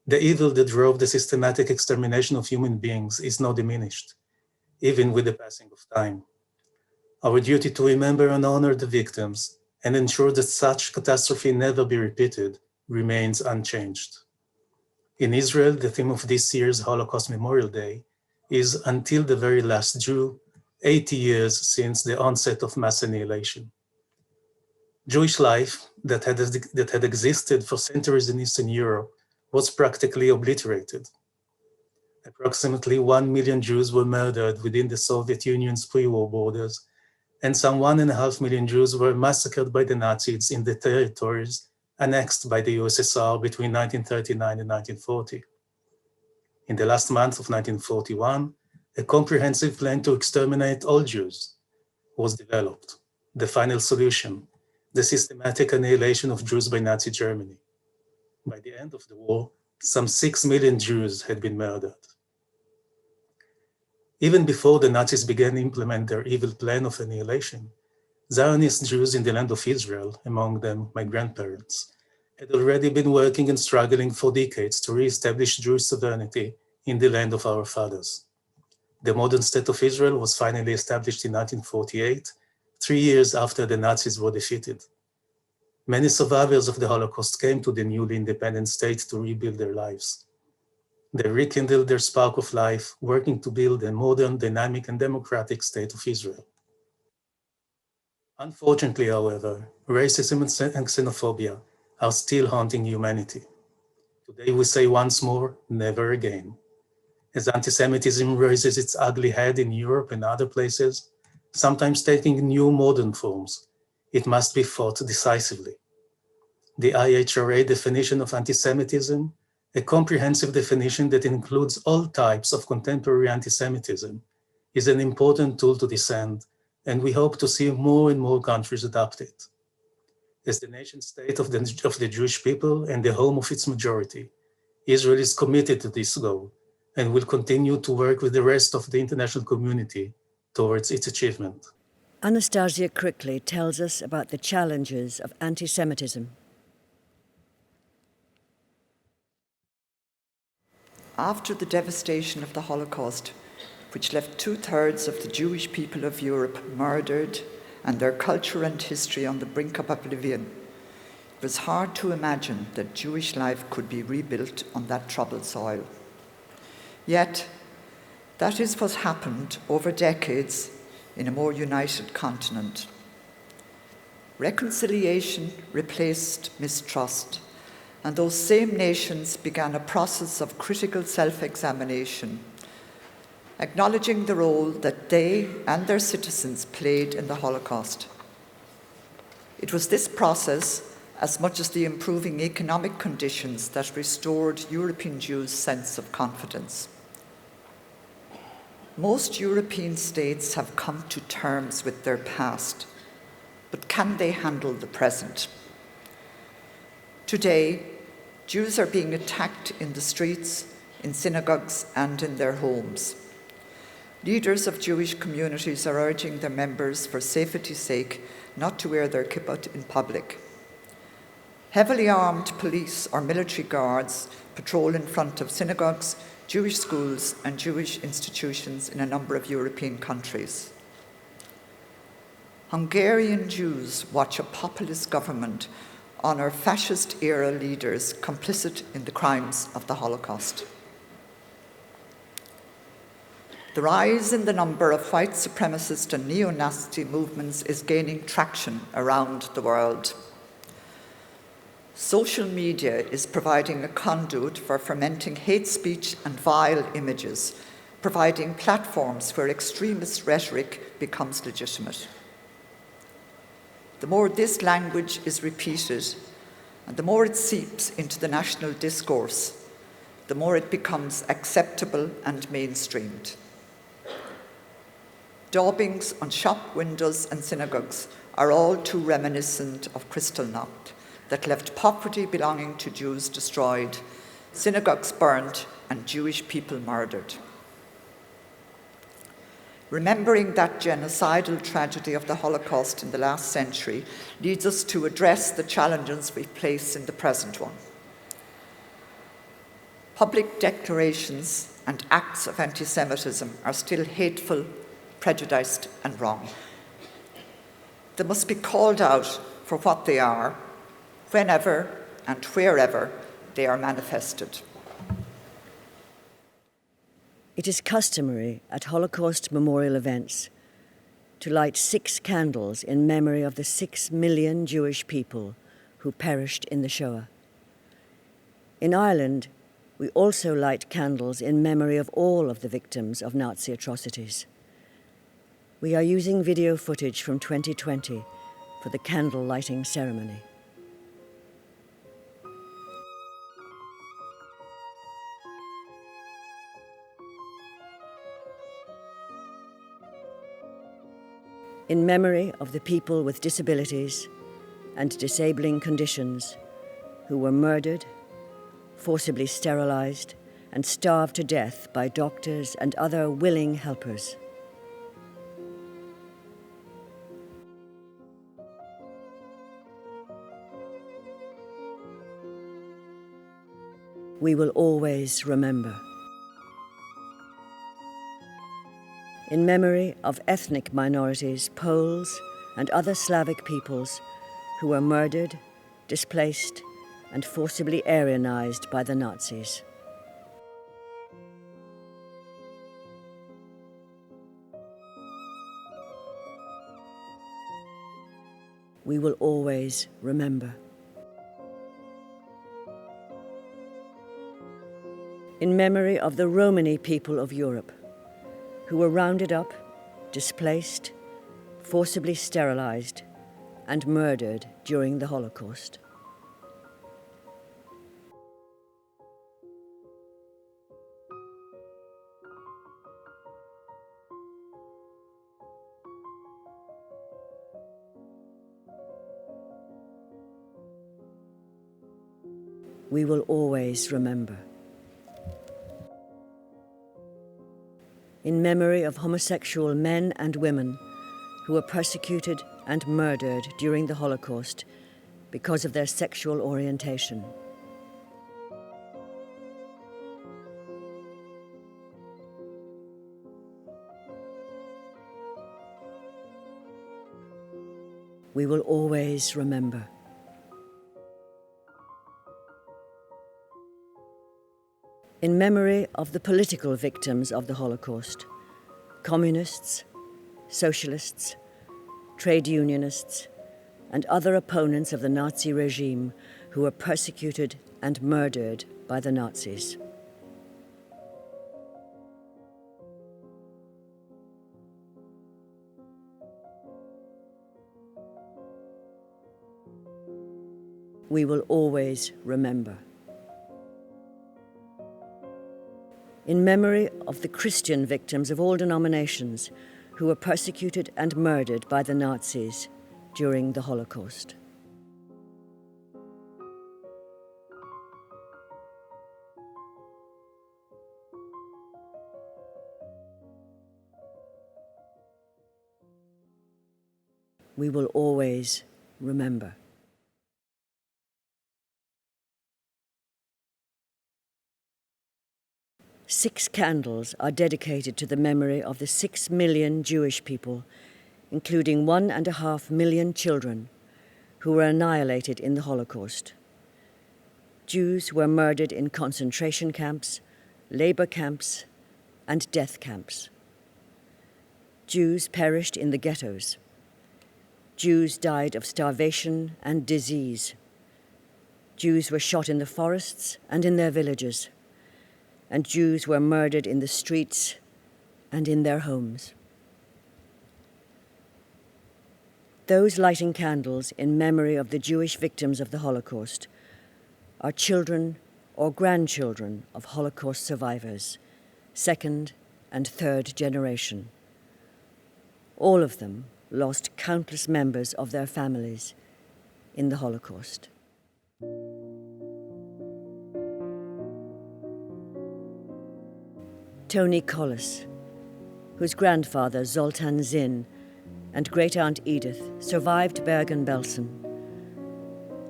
S4: The evil that drove the systematic extermination of human beings is not diminished, even with the passing of time. Our duty to remember and honor the victims and ensure that such catastrophe never be repeated remains unchanged. In Israel, the theme of this year's Holocaust Memorial Day is Until the Very Last Jew, 80 years since the onset of mass annihilation. Jewish life that had existed for centuries in Eastern Europe was practically obliterated. Approximately 1 million Jews were murdered within the Soviet Union's pre-war borders, and some 1.5 million Jews were massacred by the Nazis in the territories annexed by the USSR between 1939 and 1940. In the last month of 1941, a comprehensive plan to exterminate all Jews was developed. The final solution, the systematic annihilation of Jews by Nazi Germany. By the end of the war, some 6 million Jews had been murdered. Even before the Nazis began to implement their evil plan of annihilation, Zionist Jews in the land of Israel, among them my grandparents, had already been working and struggling for decades to re-establish Jewish sovereignty in the land of our fathers. The modern state of Israel was finally established in 1948, 3 years after the Nazis were defeated. Many survivors of the Holocaust came to the newly independent state to rebuild their lives. They rekindled their spark of life, working to build a modern, dynamic, and democratic state of Israel. Unfortunately, however, racism and xenophobia are still haunting humanity. Today we say once more, never again. As anti-Semitism raises its ugly head in Europe and other places, sometimes taking new modern forms, it must be fought decisively. The IHRA definition of anti-Semitism, a comprehensive definition that includes all types of contemporary anti-Semitism, is an important tool to this end, and we hope to see more and more countries adopt it. As the nation state of the Jewish people and the home of its majority, Israel is committed to this goal and will continue to work with the rest of the international community towards its achievement.
S1: Anastasia Crickley tells us about the challenges of anti-Semitism.
S5: After the devastation of the Holocaust, which left 2/3 of the Jewish people of Europe murdered and their culture and history on the brink of oblivion, it was hard to imagine that Jewish life could be rebuilt on that troubled soil. Yet, that is what happened over decades in a more united continent. Reconciliation replaced mistrust, and those same nations began a process of critical self-examination, acknowledging the role that they and their citizens played in the Holocaust. It was this process, as much as the improving economic conditions, that restored European Jews' sense of confidence. Most European states have come to terms with their past, but can they handle the present? Today, Jews are being attacked in the streets, in synagogues, and in their homes. Leaders of Jewish communities are urging their members, for safety's sake, not to wear their kippah in public. Heavily armed police or military guards patrol in front of synagogues, Jewish schools, and Jewish institutions in a number of European countries. Hungarian Jews watch a populist government honour fascist-era leaders complicit in the crimes of the Holocaust. The rise in the number of white supremacist and neo-Nazi movements is gaining traction around the world. Social media is providing a conduit for fermenting hate speech and vile images, providing platforms where extremist rhetoric becomes legitimate. The more this language is repeated, and the more it seeps into the national discourse, the more it becomes acceptable and mainstreamed. Daubings on shop windows and synagogues are all too reminiscent of Kristallnacht, that left property belonging to Jews destroyed, synagogues burnt, and Jewish people murdered. Remembering that genocidal tragedy of the Holocaust in the last century leads us to address the challenges we face in the present one. Public declarations and acts of anti-Semitism are still hateful, prejudiced, and wrong. They must be called out for what they are, whenever and wherever they are manifested.
S1: It is customary at Holocaust Memorial events to light 6 candles in memory of the 6 million Jewish people who perished in the Shoah. In Ireland, we also light candles in memory of all of the victims of Nazi atrocities. We are using video footage from 2020 for the candle lighting ceremony. In memory of the people with disabilities and disabling conditions who were murdered, forcibly sterilized, and starved to death by doctors and other willing helpers. We will always remember. In memory of ethnic minorities, Poles, and other Slavic peoples who were murdered, displaced, and forcibly Aryanized by the Nazis. We will always remember. In memory of the Romani people of Europe, who were rounded up, displaced, forcibly sterilized, and murdered during the Holocaust. We will always remember. In memory of homosexual men and women who were persecuted and murdered during the Holocaust because of their sexual orientation. We will always remember. In memory of the political victims of the Holocaust, communists, socialists, trade unionists, and other opponents of the Nazi regime who were persecuted and murdered by the Nazis. We will always remember. In memory of the Christian victims of all denominations who were persecuted and murdered by the Nazis during the Holocaust. we will always remember. Six candles are dedicated to the memory of the 6 million Jewish people, including 1.5 million children, who were annihilated in the Holocaust. Jews were murdered in concentration camps, labor camps, and death camps. Jews perished in the ghettos. Jews died of starvation and disease. Jews were shot in the forests and in their villages. And Jews were murdered in the streets and in their homes. Those lighting candles in memory of the Jewish victims of the Holocaust are children or grandchildren of Holocaust survivors, second and third generation. All of them lost countless members of their families in the Holocaust. Tony Collis, whose grandfather Zoltan Zinn and great-aunt Edith survived Bergen-Belsen,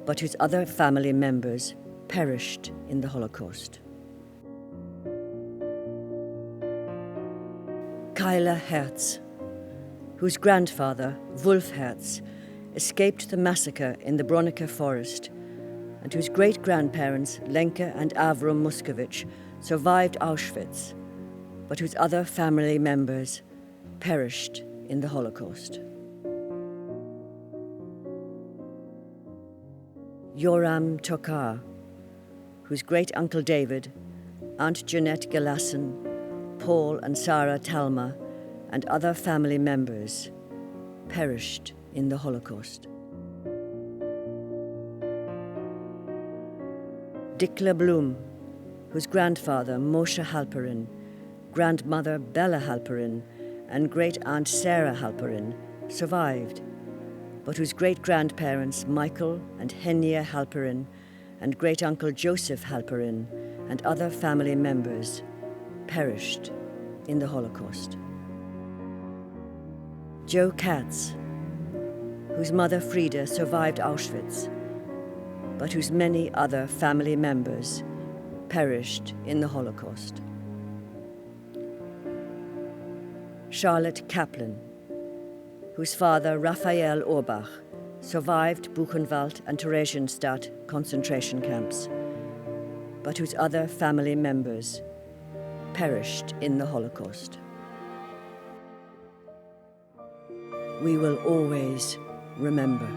S1: but whose other family members perished in the Holocaust. Kyla Herz, whose grandfather, Wulf Herz, escaped the massacre in the Bronnecke forest, and whose great-grandparents, Lenke and Avrum Muskowitsch, survived Auschwitz, but whose other family members perished in the Holocaust. Yoram Tokar, whose great-uncle David, Aunt Jeanette Gelassen, Paul and Sarah Talma, and other family members perished in the Holocaust. Dikla Blum, whose grandfather Moshe Halperin, grandmother Bella Halperin, and great-aunt Sarah Halperin survived, but whose great-grandparents Michael and Henya Halperin and great-uncle Joseph Halperin and other family members perished in the Holocaust. Joe Katz, whose mother Frida survived Auschwitz, but whose many other family members perished in the Holocaust. Charlotte Kaplan, whose father Raphael Orbach survived Buchenwald and Theresienstadt concentration camps, but whose other family members perished in the Holocaust. We will always remember.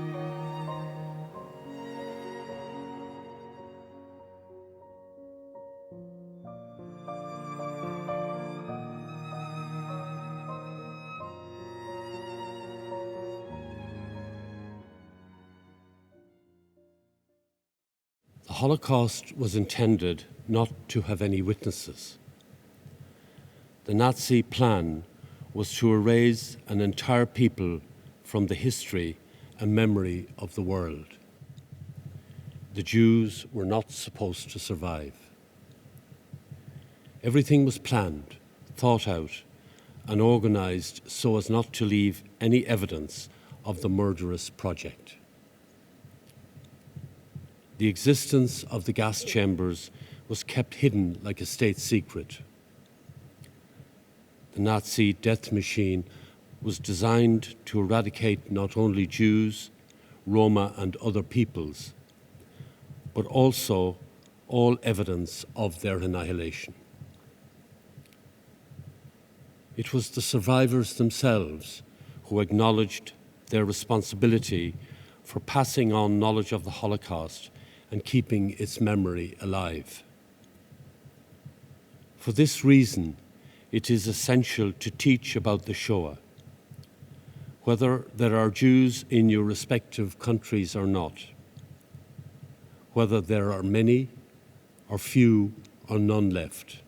S6: The Holocaust was intended not to have any witnesses. The Nazi plan was to erase an entire people from the history and memory of the world. The Jews were not supposed to survive. Everything was planned, thought out, and organized so as not to leave any evidence of the murderous project. The existence of the gas chambers was kept hidden like a state secret. The Nazi death machine was designed to eradicate not only Jews, Roma, and other peoples, but also all evidence of their annihilation. It was the survivors themselves who acknowledged their responsibility for passing on knowledge of the Holocaust and keeping its memory alive. For this reason, it is essential to teach about the Shoah, whether there are Jews in your respective countries or not, whether there are many or few or none left.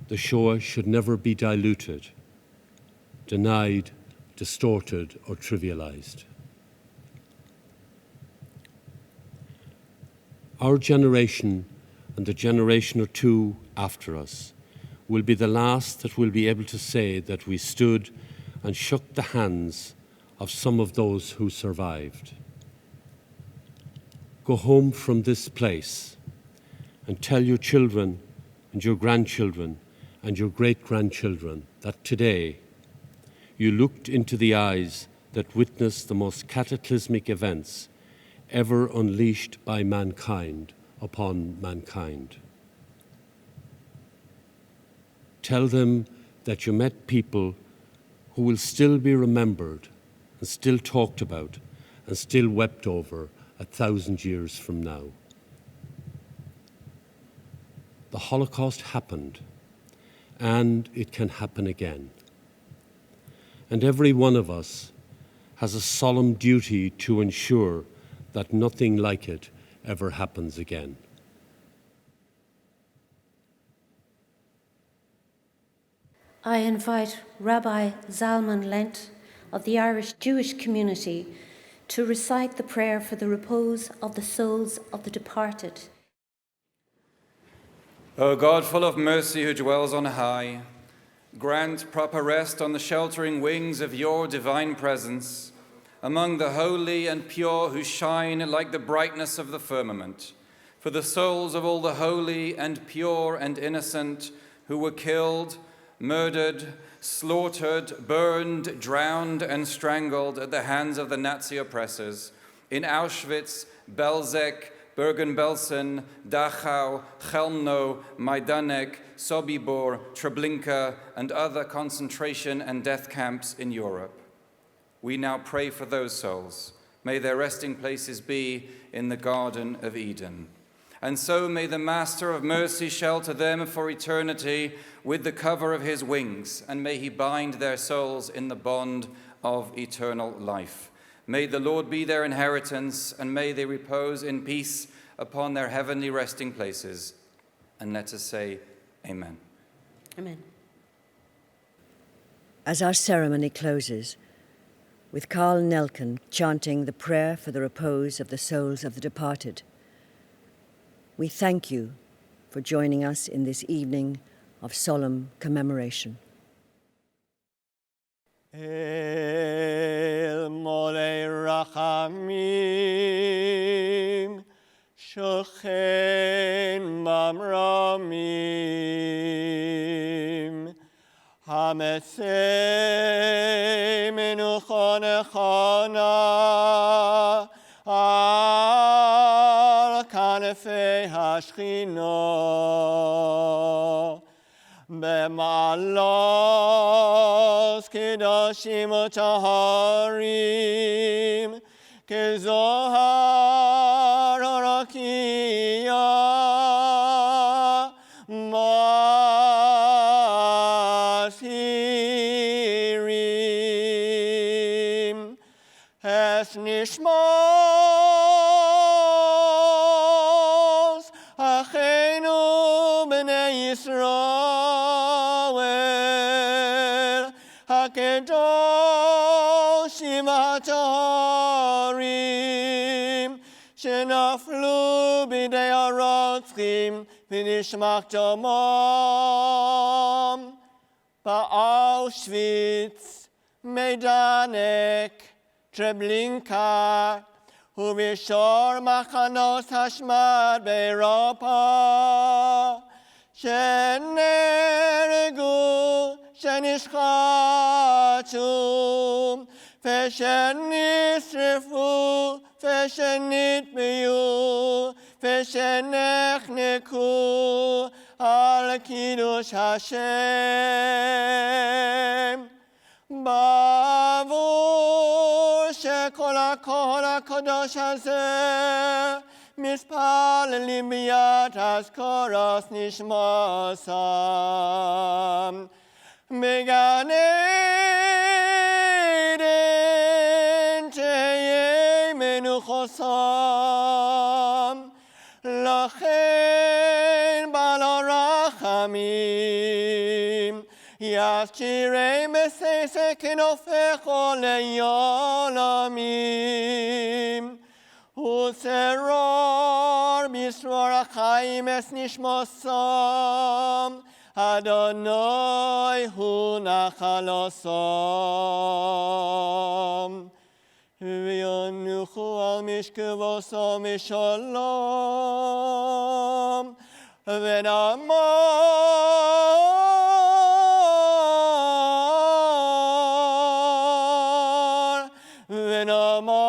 S6: The Shoah should never be diluted, denied, distorted, or trivialized. Our generation and the generation or two after us will be the last that will be able to say that we stood and shook the hands of some of those who survived. Go home from this place and tell your children and your grandchildren and your great-grandchildren that today you looked into the eyes that witnessed the most cataclysmic events ever unleashed by mankind upon mankind. Tell them that you met people who will still be remembered and still talked about and still wept over 1,000 years from now. The Holocaust happened, and it can happen again. And every one of us has a solemn duty to ensure that nothing like it ever happens again.
S7: I invite Rabbi Zalman Lent of the Irish Jewish community to recite the prayer for the repose of the souls of the departed.
S8: O God, full of mercy, who dwells on high, grant proper rest on the sheltering wings of your divine presence among the holy and pure who shine like the brightness of the firmament, for the souls of all the holy and pure and innocent who were killed, murdered, slaughtered, burned, drowned, and strangled at the hands of the Nazi oppressors in Auschwitz, Belzec, Bergen-Belsen, Dachau, Chelmno, Majdanek, Sobibor, Treblinka, and other concentration and death camps in Europe. We now pray for those souls. May their resting places be in the Garden of Eden. And so may the Master of Mercy shelter them for eternity with the cover of his wings, and may he bind their souls in the bond of eternal life. May the Lord be their inheritance, and may they repose in peace upon their heavenly resting places. And let us say, Amen.
S7: Amen.
S1: As our ceremony closes, with Carl Nelken chanting the prayer for the repose of the souls of the departed, we thank you for joining us in this evening of solemn commemoration.
S23: El Molei Rachamim Shochen Mamramim Hamesei Menuchon Echona Al Kanefei Hashchina B'malos Kedoshim Taharim Kezohar Orakia Masirim Es Nishmos Achenu B'nei Yisrael HaKedoshim HaTaharim Shenaflu B'dei HaRotzchim V'nishmach Damam Ba'Auschwitz Majdanek Treblinka ובשור מחנות השמד באירופה שנהרגו, שנשחטו ושנשרפו ושנטבעו ושנחנקו על קידוש השם בעבור שכל הקהל הקדוש הזה מתפללים ביד אזכרת נשמתם בגן עדן תהיה מנוחתם לכן בעל הרחמים יזכירם בססק כנופך לעולמים וצרור בשרור החיים אס נשמתם אדוני הוא נחלתם mishkevosam shalom. Venamar